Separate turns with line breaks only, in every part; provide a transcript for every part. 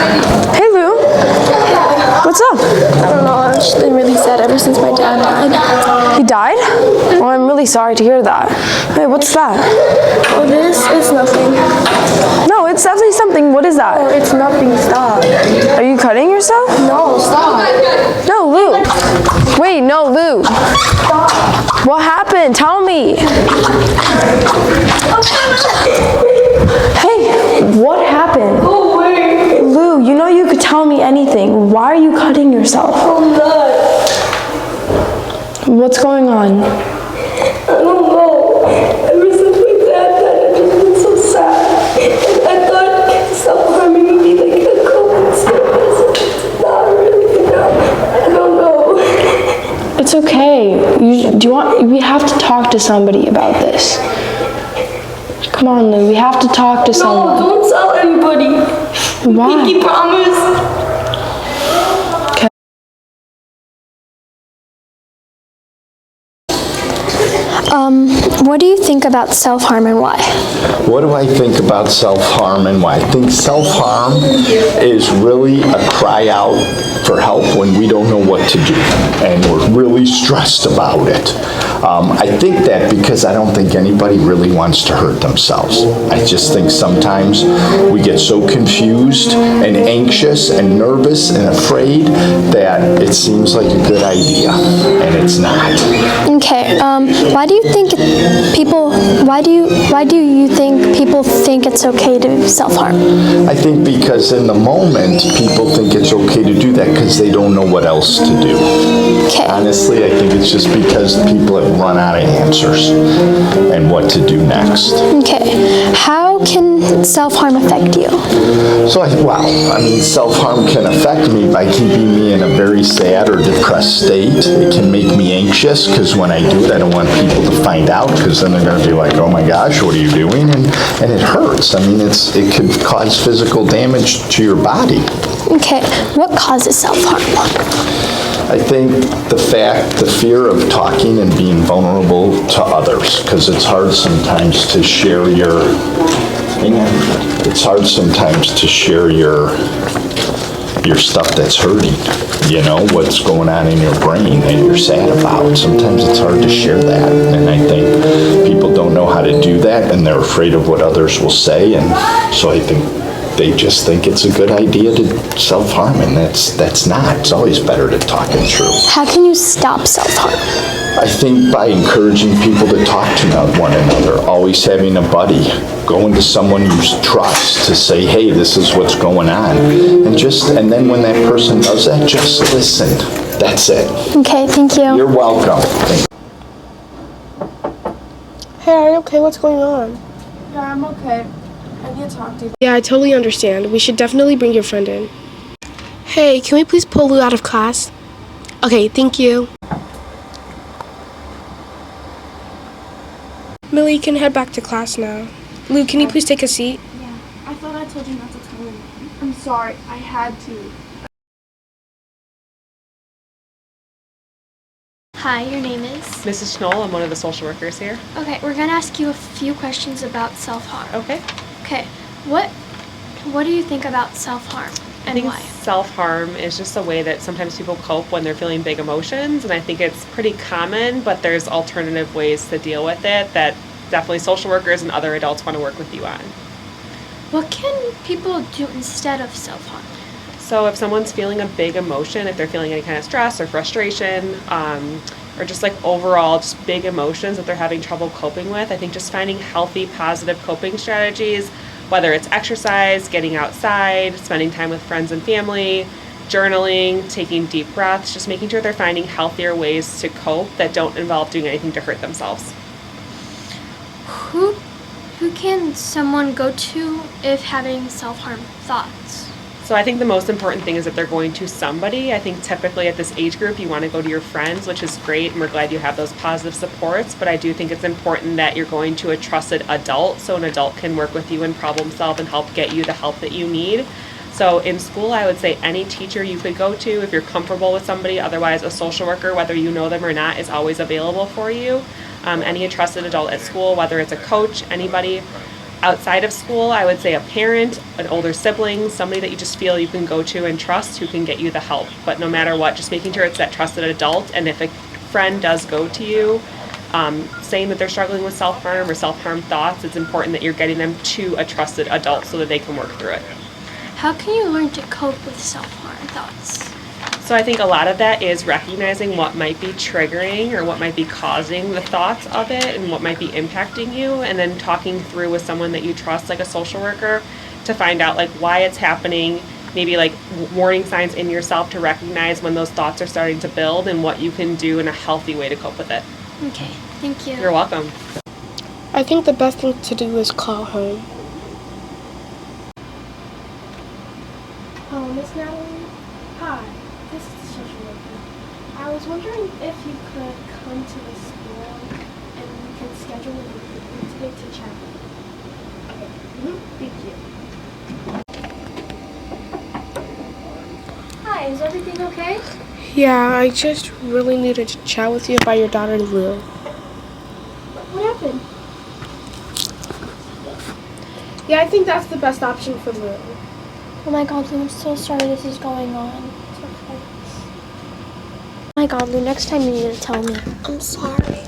Hey Lou, what's up?
I don't know, I've just been really sad ever since my dad died.
He died? Well, I'm really sorry to hear that. Hey, what's that?
Oh, this is nothing.
No, it's definitely something. What is
Oh,
that?
it's nothing, stop.
Are you cutting yourself?
No, stop.
No, Lou. Wait, no, Lou. What happened? Tell me. Hey, what happened?
Oh, wait.
Lou, you know you could tell me anything. Why are you cutting yourself?
I'm not.
What's going on?
I don't know. Ever since my dad died, I've just been so sad. And I thought self-harming would be like a coping skill. It's not really, I don't know.
It's okay. We have to talk to somebody about this. Come on, Lou, we have to talk to someone.
No, don't tell anybody.
Why?
Pinky promise.
What do you think about self-harm and why?
What do I think about self-harm and why? I think self-harm is really a cry out for help when we don't know what to do and we're really stressed about it. I think that because I don't think anybody really wants to hurt themselves. I just think sometimes we get so confused and anxious and nervous and afraid that it seems like a good idea, and it's not.
Okay, why do you think people think it's okay to self-harm?
I think because in the moment, people think it's okay to do that because they don't know what else to do.
Okay.
Honestly, I think it's just because people have run out of answers and what to do next.
Okay, how can self-harm affect you?
Self-harm can affect me by keeping me in a very sad or depressed state. It can make me anxious because when I do it, I don't want people to find out because then they're going to be like, oh my gosh, what are you doing? And it hurts. It could cause physical damage to your body.
Okay, what causes self-harm?
I think the fear of talking and being vulnerable to others, because it's hard sometimes to share your stuff that's hurting, what's going on in your brain that you're sad about. Sometimes it's hard to share that, and I think people don't know how to do that, and they're afraid of what others will say, and so I think they just think it's a good idea to self-harm, and that's not. It's always better to talk it through.
How can you stop self-harm?
I think by encouraging people to talk to one another, always having a buddy, going to someone you trust to say, hey, this is what's going on. And then when that person does that, just listen. That's it.
Okay, thank you.
You're welcome.
Hey, are you okay? What's going on?
Yeah, I'm okay. I need to talk to you.
Yeah, I totally understand. We should definitely bring your friend in. Hey, can we please pull Lou out of class? Okay, thank you. Millie, you can head back to class now. Lou, can you please take a seat?
Yeah, I thought I told you not to tell him. I'm sorry, I had to.
Hi, your name is?
Mrs. Knoll, I'm one of the social workers here.
Okay, we're gonna ask you a few questions about self-harm.
Okay.
Okay, what do you think about self-harm
I
and
think
why?
self-harm is just a way that sometimes people cope when they're feeling big emotions, and I think it's pretty common, but there's alternative ways to deal with it that definitely social workers and other adults want to work with you on.
What can people do instead of self-harm?
So if someone's feeling a big emotion, if they're feeling any kind of stress or frustration, or just like overall just big emotions that they're having trouble coping with, I think just finding healthy, positive coping strategies, whether it's exercise, getting outside, spending time with friends and family, journaling, taking deep breaths, just making sure they're finding healthier ways to cope that don't involve doing anything to hurt themselves.
Who can someone go to if having self-harm thoughts?
So I think the most important thing is that they're going to somebody. I think typically at this age group you want to go to your friends, which is great, and we're glad you have those positive supports, but I do think it's important that you're going to a trusted adult so an adult can work with you and problem solve and help get you the help that you need. So in school, I would say any teacher you could go to if you're comfortable with somebody. Otherwise, a social worker, whether you know them or not, is always available for you. Any trusted adult at school, whether it's a coach, anybody. Outside of school, I would say a parent, an older sibling, somebody that you just feel you can go to and trust who can get you the help. But no matter what, just making sure it's that trusted adult. And if a friend does go to you saying that they're struggling with self-harm or self-harm thoughts, it's important that you're getting them to a trusted adult so that they can work through it.
How can you learn to cope with self-harm thoughts?
So I think a lot of that is recognizing what might be triggering or what might be causing the thoughts of it and what might be impacting you, and then talking through with someone that you trust, like a social worker, to find out like why it's happening, maybe like warning signs in yourself to recognize when those thoughts are starting to build and what you can do in a healthy way to cope with it.
Okay, thank you.
You're welcome.
I think the best thing to do is call home.
Oh, Miss Natalie? Hi, this is the social worker. I was wondering if you could come to the school and we can schedule an appointment today to chat. Okay, thank you.
Hi, is everything okay?
Yeah, I just really needed to chat with you about your daughter, Lou.
What happened? Yeah, I think that's the best option for Lou.
Oh my god, Lou, I'm so sorry this is going on. It's okay. Oh my god, Lou, next time you need to tell me. I'm sorry.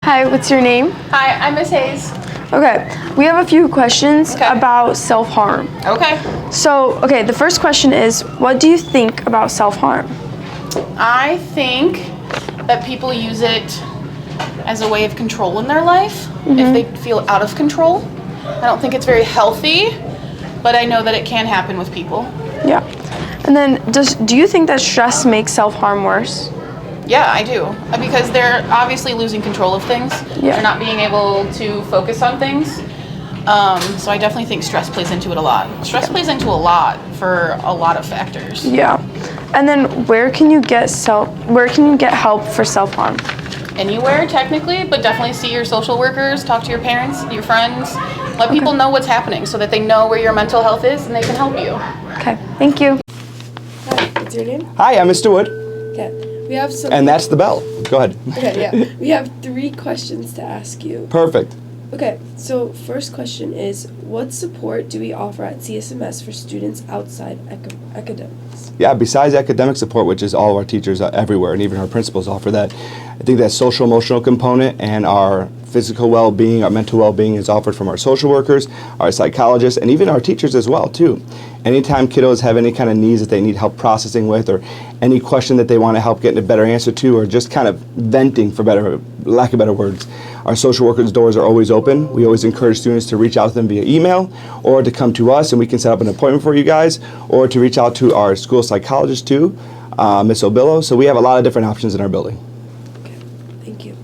Hi, what's your name?
Hi, I'm Miss Hayes.
Okay, we have a few questions about self-harm.
Okay.
So, okay, the first question is, what do you think about self-harm?
I think that people use it as a way of control in their life if they feel out of control. I don't think it's very healthy, but I know that it can happen with people.
Yeah. And then, do you think that stress makes self-harm worse?
Yeah, I do. Because they're obviously losing control of things.
Yeah.
They're not being able to focus on things. So I definitely think stress plays into it a lot. Stress plays into a lot for a lot of factors.
Yeah. And then, where can you get help for self-harm?
Anywhere technically, but definitely see your social workers, talk to your parents, your friends, let people know what's happening so that they know where your mental health is and they can help you.
Okay, thank you.
What's your name?
Hi, I'm Mr. Wood,
Okay. We have some.
and that's the bell. Go ahead.
Okay, yeah. We have 3 questions to ask you.
Perfect.
Okay, so first question is, what support do we offer at CSMS for students outside academics?
Yeah, besides academic support, which is all of our teachers everywhere, and even our principals offer that, I think that social emotional component and our physical well-being, our mental well-being is offered from our social workers, our psychologists, and even our teachers as well, too. Anytime kiddos have any kind of needs that they need help processing with, or any question that they want to help get a better answer to, or just kind of venting, for lack of better words, our social workers' doors are always open. We always encourage students to reach out to them via email, or to come to us and we can set up an appointment for you guys, or to reach out to our school psychologist too, Miss Obillo. So we have a lot of different options in our building.
Okay, thank you.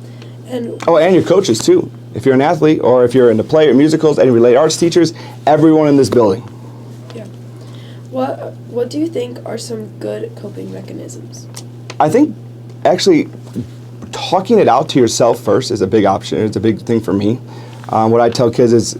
And
Oh, and your coaches too. If you're an athlete, or if you're into play or musicals, any related arts teachers, everyone in this building.
yeah, what do you think are some good coping mechanisms?
I think actually talking it out to yourself first is a big option. It's a big thing for me. What I tell kids is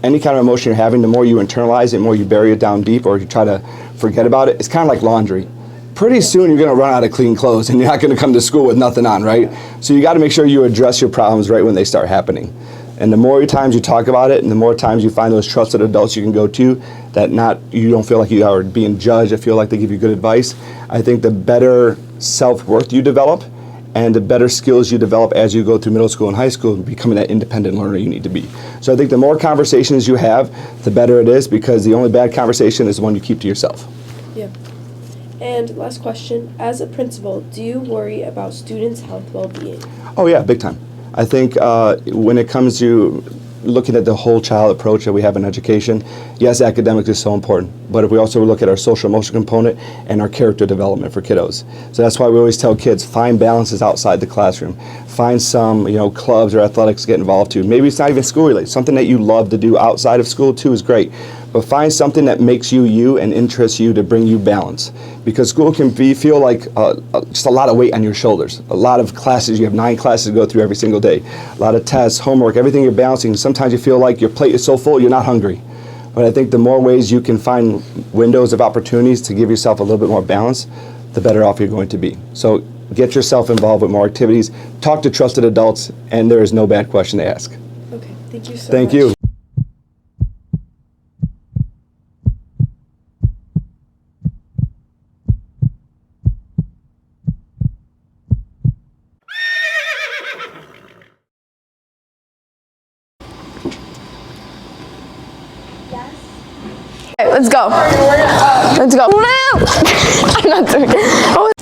any kind of emotion you're having, the more you internalize it, the more you bury it down deep, or you try to forget about it, it's kind of like laundry. Pretty soon you're going to run out of clean clothes and you're not going to come to school with nothing on, right? So you got to make sure you address your problems right when they start happening. And the more times you talk about it, and the more times you find those trusted adults you can go to that you don't feel like you are being judged, I feel like they give you good advice, I think the better self-worth you develop, and the better skills you develop as you go through middle school and high school, becoming that independent learner you need to be. So I think the more conversations you have, the better it is, because the only bad conversation is the one you keep to yourself.
Yeah. And last question, as a principal, do you worry about students' health well-being?
Oh yeah, big time. I think when it comes to looking at the whole child approach that we have in education, yes, academics is so important, but if we also look at our social emotional component and our character development for kiddos. So that's why we always tell kids, find balances outside the classroom. Find some, clubs or athletics to get involved to. Maybe it's not even school related. Something that you love to do outside of school too is great. But find something that makes you you and interests you to bring you balance. Because school can feel like just a lot of weight on your shoulders. A lot of classes, you have 9 classes to go through every single day. A lot of tests, homework, everything you're balancing. Sometimes you feel like your plate is so full you're not hungry. But I think the more ways you can find windows of opportunities to give yourself a little bit more balance, the better off you're going to be. So get yourself involved with more activities, talk to trusted adults, and there is no bad question to ask.
Okay, thank you so much.
Thank you.
Okay, let's go. Let's go. I'm not doing it.